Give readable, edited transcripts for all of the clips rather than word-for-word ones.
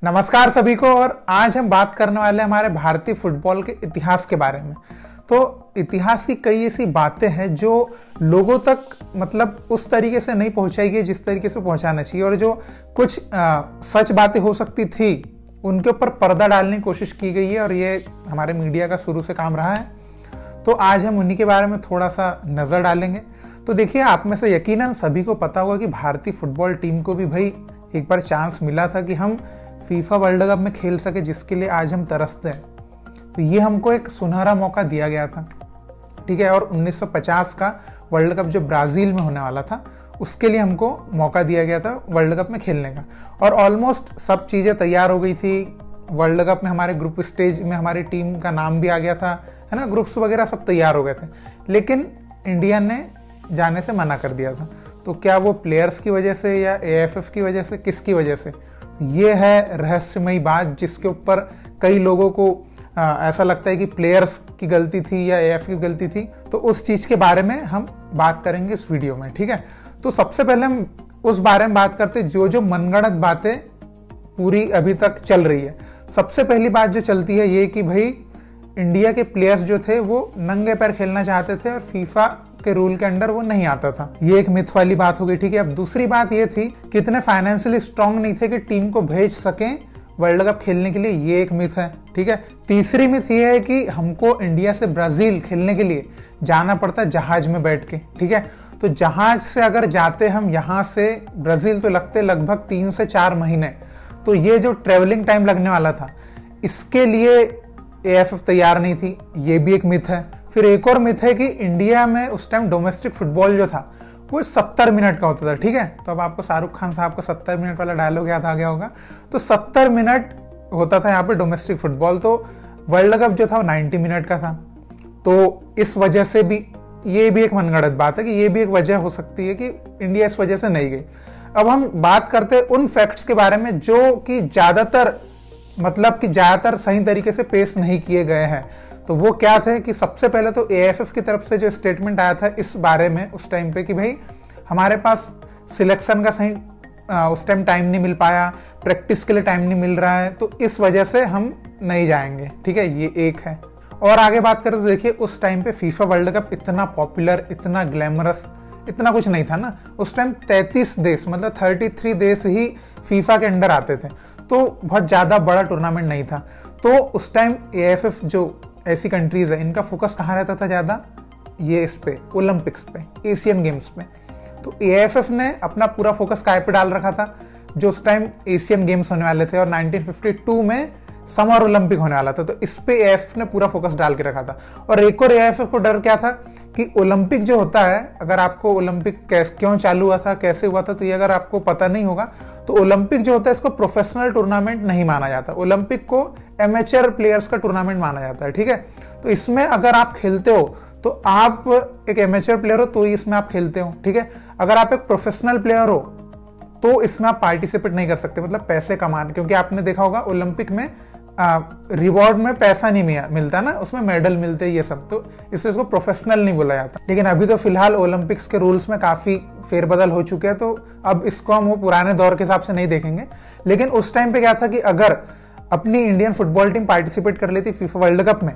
नमस्कार सभी को। और आज हम बात करने वाले हैं हमारे भारतीय फुटबॉल के इतिहास के बारे में। तो इतिहास की कई ऐसी बातें हैं जो लोगों तक मतलब उस तरीके से नहीं पहुंचाई गई जिस तरीके से पहुंचाना चाहिए, और जो कुछ सच बातें हो सकती थी उनके ऊपर पर्दा डालने की कोशिश की गई है, और ये हमारे मीडिया का शुरू से काम रहा है। तो आज हम उन्हीं के बारे में थोड़ा सा नज़र डालेंगे। तो देखिए, आप में से यकीनन सभी को पता होगा कि भारतीय फुटबॉल टीम को भी भाई एक बार चांस मिला था कि हम फीफा वर्ल्ड कप में खेल सके, जिसके लिए आज हम तरसते हैं। तो ये हमको एक सुनहरा मौका दिया गया था, ठीक है। और 1950 का वर्ल्ड कप जो ब्राज़ील में होने वाला था, उसके लिए हमको मौका दिया गया था वर्ल्ड कप में खेलने का। और ऑलमोस्ट सब चीज़ें तैयार हो गई थी। वर्ल्ड कप में हमारे ग्रुप स्टेज में हमारी टीम का नाम भी आ गया था, है ना। ग्रुप्स वगैरह सब तैयार हो गए थे, लेकिन इंडिया ने जाने से मना कर दिया था। तो क्या वो प्लेयर्स की वजह से या एएफएफ की वजह से, किसकी वजह से, ये है रहस्यमयी बात, जिसके ऊपर कई लोगों को ऐसा लगता है कि प्लेयर्स की गलती थी या एएफएफ की गलती थी। तो उस चीज़ के बारे में हम बात करेंगे इस वीडियो में, ठीक है। तो सबसे पहले हम उस बारे में बात करते जो मनगढ़ंत बातें पूरी अभी तक चल रही है। सबसे पहली बात जो चलती है ये कि भाई इंडिया के प्लेयर्स जो थे वो नंगे पैर खेलना चाहते थे और फीफा के रूल के अंडर वो नहीं आता था। ये एक मिथ वाली बात हो गई, ठीक है। अब दूसरी बात ये थी कि इतने फाइनेंशियली स्ट्रांग नहीं थे कि टीम को भेज सकें वर्ल्ड कप खेलने के लिए, ये एक मिथ है, ठीक है। तीसरी मिथ ये है कि हमको इंडिया से ब्राजील खेलने के लिए जाना पड़ता जहाज में बैठ के, ठीक है। तो जहाज से अगर जाते हम यहाँ से ब्राजील तो लगते लगभग 3 से 4 महीने। तो ये जो ट्रेवलिंग टाइम लगने वाला था, इसके लिए एएफएफ तैयार नहीं थी, ये भी एक मिथ है। फिर एक और मिथ है कि इंडिया में उस टाइम डोमेस्टिक फुटबॉल जो था वो 70 मिनट का होता था, ठीक है। तो अब आपको शाहरुख खान साहब का 70 मिनट वाला डायलॉग याद आ गया होगा। तो 70 मिनट होता था यहाँ पे डोमेस्टिक फुटबॉल। तो वर्ल्ड कप जो था वो 90 मिनट का था। तो इस वजह से भी ये भी एक मनगढ़ंत बात है कि ये भी एक वजह हो सकती है कि इंडिया इस वजह से नहीं गई। अब हम बात करते हैं उन फैक्ट्स के बारे में जो कि ज्यादातर सही तरीके से पेश नहीं किए गए हैं। तो वो क्या थे कि सबसे पहले तो एएफएफ की तरफ से जो स्टेटमेंट आया था इस बारे में उस टाइम पे कि भाई हमारे पास सिलेक्शन का सही उस टाइम टाइम नहीं मिल पाया, प्रैक्टिस के लिए टाइम नहीं मिल रहा है, तो इस वजह से हम नहीं जाएंगे, ठीक है। ये एक है। और आगे बात करें तो देखिए, उस टाइम पे फीफा वर्ल्ड कप इतना पॉपुलर, इतना ग्लैमरस, इतना कुछ नहीं था ना। उस टाइम 33 देश मतलब 33 देश ही फीफा के अंडर आते थे, तो बहुत ज़्यादा बड़ा टूर्नामेंट नहीं था। तो उस टाइम एएफएफ जो ऐसी कंट्रीज है, इनका फोकस कहाँ रहता था ज़्यादा, ये इस पे ओलंपिक्स पे, एशियन गेम्स पे। तो एएफएफ ने अपना पूरा फोकस काय पे डाल रखा था, जो उस टाइम एशियन गेम्स होने वाले थे और 1952 में समर ओलंपिक होने वाला था। तो इस पे एएफएफ ने पूरा फोकस डाल के रखा था। और एक और एएफएफ को डर क्या था कि ओलंपिक जो होता है, अगर आपको ओलंपिक क्यों चालू हुआ था, कैसे हुआ था, तो ये अगर आपको पता नहीं होगा तो ओलंपिक जो होता है इसको प्रोफेशनल टूर्नामेंट नहीं माना जाता। ओलंपिक को एमेचर प्लेयर्स का टूर्नामेंट माना जाता है, ठीक है। तो इसमें अगर आप खेलते हो तो आप एक एमेचर प्लेयर हो तो ही इसमें आप खेलते हो, ठीक है। अगर आप एक प्रोफेशनल प्लेयर हो तो इसमें आप पार्टिसिपेट नहीं कर सकते, मतलब पैसे कमाने, क्योंकि आपने देखा होगा ओलंपिक में रिवॉर्ड में पैसा नहीं मिलता ना, उसमें मेडल मिलते ये सब, तो इसलिए उसको प्रोफेशनल नहीं बोला जाता। लेकिन अभी तो फिलहाल ओलंपिक्स के रूल्स में काफी फेरबदल हो चुके हैं, तो अब इसको हम वो पुराने दौर के हिसाब से नहीं देखेंगे। लेकिन उस टाइम पे क्या था कि अगर अपनी इंडियन फुटबॉल टीम पार्टिसिपेट कर लेती फीफा वर्ल्ड कप में,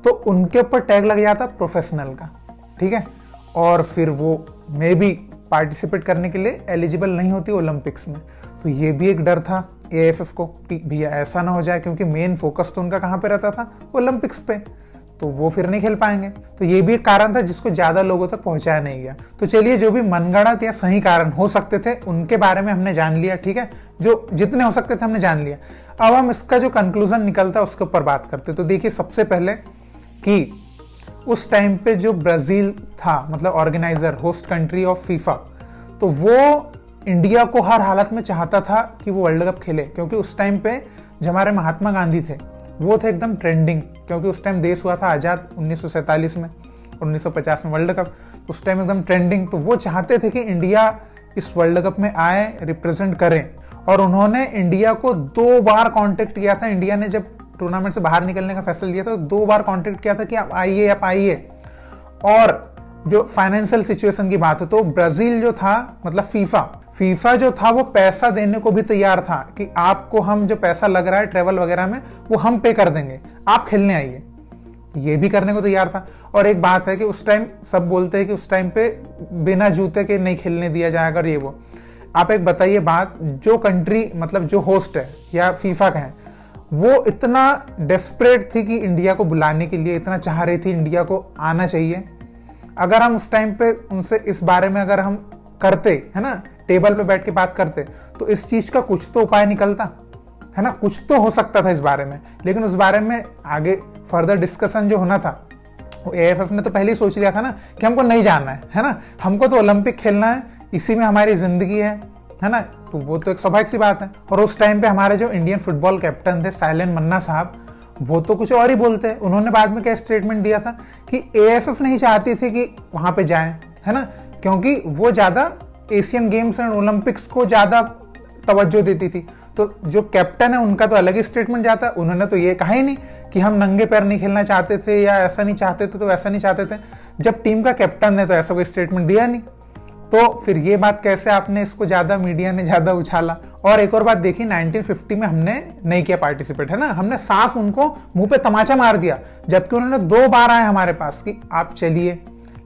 तो उनके ऊपर टैग लग जाता प्रोफेशनल का, ठीक है। और फिर वो मे बी पार्टिसिपेट करने के लिए एलिजिबल नहीं होती ओलंपिक्स में। तो ये भी एक डर था एएफएफ को कि भैया ऐसा ना हो जाए, क्योंकि मेन फोकस तो उनका कहाँ पे रहता था, ओलंपिक्स पे, तो वो फिर नहीं खेल पाएंगे। तो ये भी एक कारण था जिसको ज्यादा लोगों तक पहुंचाया नहीं गया। तो चलिए, जो भी मनगढ़ंत या सही कारण हो सकते थे उनके बारे में हमने जान लिया, ठीक है। जो जितने हो सकते थे हमने जान लिया। अब हम इसका जो कंक्लूजन निकलता है उसके ऊपर बात करते। तो देखिए, सबसे पहले कि उस टाइम पे जो ब्राजील था, मतलब organiser, host country of FIFA, तो वो इंडिया को हर हालत में चाहता था कि वो वर्ल्ड कप खेले, क्योंकि उस टाइम पे जो हमारे महात्मा गांधी थे वो थे एकदम ट्रेंडिंग, क्योंकि उस टाइम देश हुआ था आज़ाद 1947 में, 1950 में वर्ल्ड कप, उस टाइम एकदम ट्रेंडिंग। तो वो चाहते थे कि इंडिया इस वर्ल्ड कप में आए, रिप्रेजेंट करें। और उन्होंने इंडिया को 2 बार कॉन्टेक्ट किया था। इंडिया ने जब टूर्नामेंट से बाहर निकलने का फैसला लिया था तो 2 बार कॉन्टेक्ट किया था कि आप आइए, आप आइए। और जो फाइनेंशियल सिचुएशन की बात है तो ब्राजील जो था, मतलब फीफा जो था वो पैसा देने को भी तैयार था कि आपको हम जो पैसा लग रहा है ट्रेवल वगैरह में वो हम पे कर देंगे, आप खेलने आइए, ये भी करने को तैयार था। और एक बात है कि उस टाइम सब बोलते हैं कि उस टाइम पे बिना जूते के नहीं खेलने दिया जाएगा ये वो। आप एक बताइए बात, जो कंट्री मतलब जो होस्ट है या फीफा का है वो इतना डेस्परेट थी कि इंडिया को बुलाने के लिए, इतना चाह रही थी इंडिया को आना चाहिए। अगर हम उस टाइम पे उनसे इस बारे में अगर हम करते, है ना, टेबल पे बैठ के बात करते तो इस चीज का कुछ तो उपाय निकलता, है ना, कुछ तो हो सकता था इस बारे में। लेकिन उस बारे में आगे फर्दर डिस्कशन जो होना था वो एएफएफ ने तो पहले ही सोच लिया था ना कि हमको नहीं जाना है ना, हमको तो ओलंपिक खेलना है, इसी में हमारी जिंदगी है ना, तो वो तो एक स्वाभाविक सी बात है। और उस टाइम पे हमारे जो इंडियन फुटबॉल कैप्टन थे साइलेंट मन्ना साहब, वो तो कुछ और ही बोलते हैं। उन्होंने बाद में क्या स्टेटमेंट दिया था कि एएफएफ नहीं चाहती थी कि वहां पे जाएं, है ना, क्योंकि वो ज्यादा एशियन गेम्स एंड ओलंपिक्स को ज्यादा तवज्जो देती थी। तो जो कैप्टन है उनका तो अलग ही स्टेटमेंट जाता है, उन्होंने तो ये कहा ही नहीं कि हम नंगे पैर नहीं खेलना चाहते थे या ऐसा नहीं चाहते थे, तो ऐसा नहीं चाहते थे। जब टीम का कैप्टन ने तो ऐसा कोई स्टेटमेंट दिया नहीं, तो फिर ये बात कैसे आपने इसको ज्यादा मीडिया ने ज्यादा उछाला। और एक और बात देखी, 1950 में हमने नहीं किया पार्टिसिपेट, है ना, हमने साफ उनको मुंह पे तमाचा मार दिया, जबकि उन्होंने 2 बार आए हमारे पास कि आप चलिए,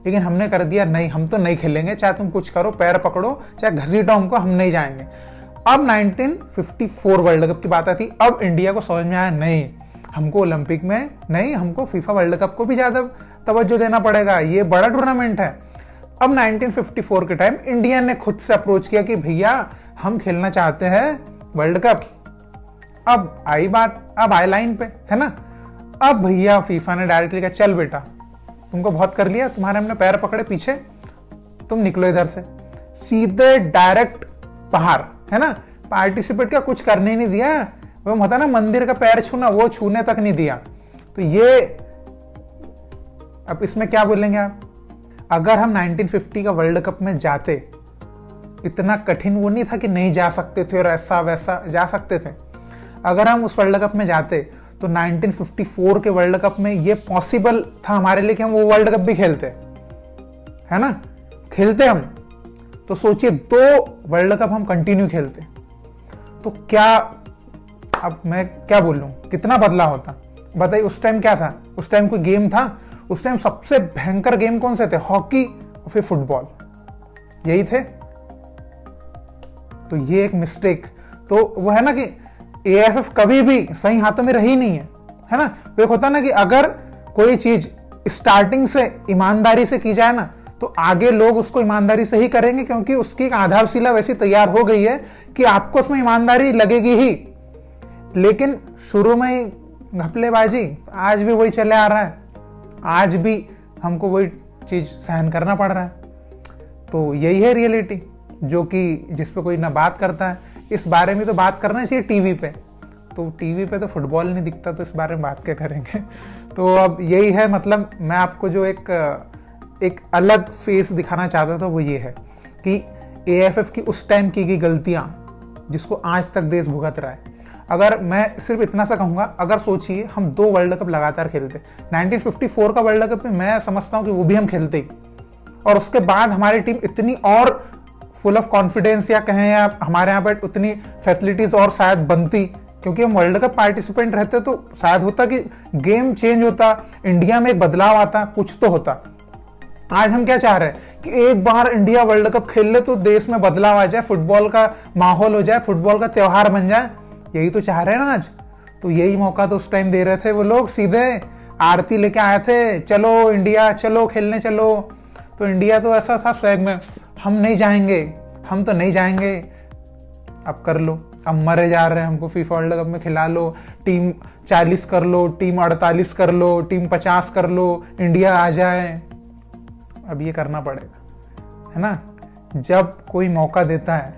लेकिन हमने कर दिया नहीं, हम तो नहीं खेलेंगे, चाहे तुम कुछ करो, पैर पकड़ो, चाहे घसीटो हमको, हम नहीं जाएंगे। अब 1954 वर्ल्ड कप की बात आती, अब इंडिया को समझ में आया नहीं, हमको ओलंपिक में नहीं, हमको फीफा वर्ल्ड कप को भी ज्यादा तवज्जो देना पड़ेगा, ये बड़ा टूर्नामेंट है। अब 1954 के टाइम इंडिया ने खुद से अप्रोच किया कि भैया हम खेलना चाहते हैं वर्ल्ड कप। अब आई बात, अब आई लाइन पे, है ना, अब भैया फीफा ने डायरेक्टली कहा चल बेटा तुमको बहुत कर लिया, तुम्हारे हमने पैर पकड़े पीछे, तुम निकलो इधर से, सीधे डायरेक्ट बाहर, है ना, पार्टिसिपेट का कुछ करने ही नहीं दिया। वो होता ना मंदिर का पैर छूना, वो छूने तक नहीं दिया। तो ये अब इसमें क्या बोलेंगे आप, अगर हम 1950 का वर्ल्ड कप में जाते, इतना कठिन वो नहीं था कि नहीं जा सकते थे और ऐसा वैसा, जा सकते थे। अगर हम उस वर्ल्ड कप में जाते तो 1954 के वर्ल्ड कप में ये पॉसिबल था हमारे लिए कि हम वो वर्ल्ड कप भी खेलते, है ना, खेलते हम। तो सोचिए 2 वर्ल्ड कप हम कंटिन्यू खेलते, तो क्या, अब मैं क्या बोलूं, कितना बदलाव होता बताइए। उस टाइम क्या था, उस टाइम कोई गेम था, उस टाइम सबसे भयंकर गेम कौन से थे, हॉकी और फिर फुटबॉल, यही थे। तो ये एक मिस्टेक तो वो है ना कि एएफएफ कभी भी सही हाथों में रही नहीं है ना। तो एक होता ना कि अगर कोई चीज स्टार्टिंग से ईमानदारी से की जाए ना तो आगे लोग उसको ईमानदारी से ही करेंगे, क्योंकि उसकी एक आधारशिला वैसी तैयार हो गई है कि आपको उसमें ईमानदारी लगेगी ही। लेकिन शुरू में ही घपलेबाजी, आज भी वही चले आ रहा है, आज भी हमको वही चीज सहन करना पड़ रहा है। तो यही है रियलिटी, जो कि जिस पे कोई ना बात करता है। इस बारे में तो बात करना चाहिए टीवी पे, तो टीवी पे तो फुटबॉल नहीं दिखता, तो इस बारे में बात क्या करेंगे। तो अब यही है, मतलब मैं आपको जो एक अलग फेस दिखाना चाहता था वो ये है कि एएफएफ की उस टाइम की गई गलतियां जिसको आज तक देश भुगत रहा है। अगर मैं सिर्फ इतना सा कहूंगा, अगर सोचिए हम 2 वर्ल्ड कप लगातार खेलते, 1954 का वर्ल्ड कप में मैं समझता हूं कि वो भी हम खेलते ही, और उसके बाद हमारी टीम इतनी और फुल ऑफ कॉन्फिडेंस या कहें या हमारे यहाँ पर उतनी फैसिलिटीज और शायद बनती, क्योंकि हम वर्ल्ड कप पार्टिसिपेंट रहते तो शायद होता कि गेम चेंज होता, इंडिया में एक बदलाव आता, कुछ तो होता। आज हम क्या चाह रहे हैं कि एक बार इंडिया वर्ल्ड कप खेल ले तो देश में बदलाव आ जाए, फुटबॉल का माहौल हो जाए, फुटबॉल का त्योहार बन जाए, यही तो चाह रहे हैं ना आज। तो यही मौका तो उस टाइम दे रहे थे वो लोग, सीधे आरती लेके आए थे, चलो इंडिया चलो खेलने चलो। तो इंडिया तो ऐसा था स्वैग में, हम नहीं जाएंगे, हम तो नहीं जाएंगे, अब कर लो, अब मरे जा रहे हैं, हमको फीफा वर्ल्ड कप में खिला लो, टीम 40 कर लो, टीम 48 कर लो, टीम 50 कर लो, इंडिया आ जाए। अब ये करना पड़ेगा, है ना। जब कोई मौका देता है,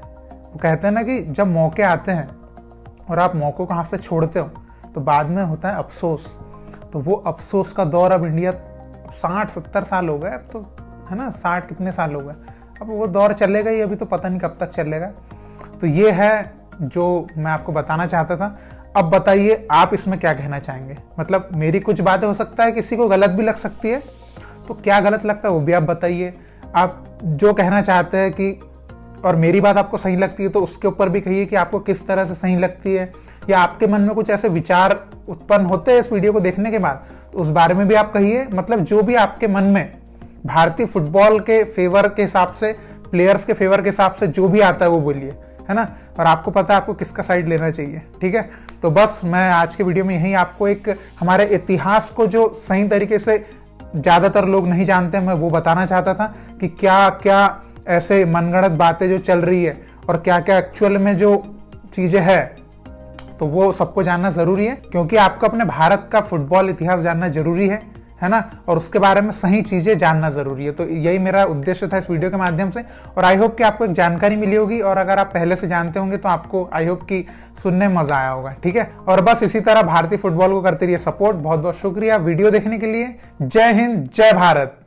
वो कहते हैं ना कि जब मौके आते हैं और आप मौकों को हाथ से छोड़ते हो तो बाद में होता है अफसोस। तो वो अफसोस का दौर अब इंडिया 60-70 साल हो गए, अब तो, है ना, 60 कितने साल हो गए, अब वो दौर चलेगा ही, अभी तो पता नहीं कब तक चलेगा। तो ये है जो मैं आपको बताना चाहता था। अब बताइए आप इसमें क्या कहना चाहेंगे, मतलब मेरी कुछ बातें हो सकता है किसी को गलत भी लग सकती है, तो क्या गलत लगता है वो भी आप बताइए। आप जो कहना चाहते हैं कि और मेरी बात आपको सही लगती है तो उसके ऊपर भी कहिए कि आपको किस तरह से सही लगती है, या आपके मन में कुछ ऐसे विचार उत्पन्न होते हैं इस वीडियो को देखने के बाद तो उस बारे में भी आप कहिए। मतलब जो भी आपके मन में भारतीय फुटबॉल के फेवर के हिसाब से, प्लेयर्स के फेवर के हिसाब से जो भी आता है वो बोलिए, है ना। और आपको पता है आपको किसका साइड लेना चाहिए, ठीक है। तो बस मैं आज के वीडियो में यही आपको एक हमारे इतिहास को जो सही तरीके से ज़्यादातर लोग नहीं जानते, मैं वो बताना चाहता था कि क्या क्या ऐसे मनगढ़ंत बातें जो चल रही है और क्या क्या एक्चुअल में जो चीज़ें हैं, तो वो सबको जानना ज़रूरी है, क्योंकि आपको अपने भारत का फुटबॉल इतिहास जानना जरूरी है ना, और उसके बारे में सही चीज़ें जानना ज़रूरी है। तो यही मेरा उद्देश्य था इस वीडियो के माध्यम से, और आई होप कि आपको एक जानकारी मिली होगी, और अगर आप पहले से जानते होंगे तो आपको आई होप कि सुनने में मज़ा आया होगा, ठीक है। और बस इसी तरह भारतीय फुटबॉल को करते रहिए सपोर्ट। बहुत बहुत शुक्रिया वीडियो देखने के लिए। जय हिंद, जय भारत।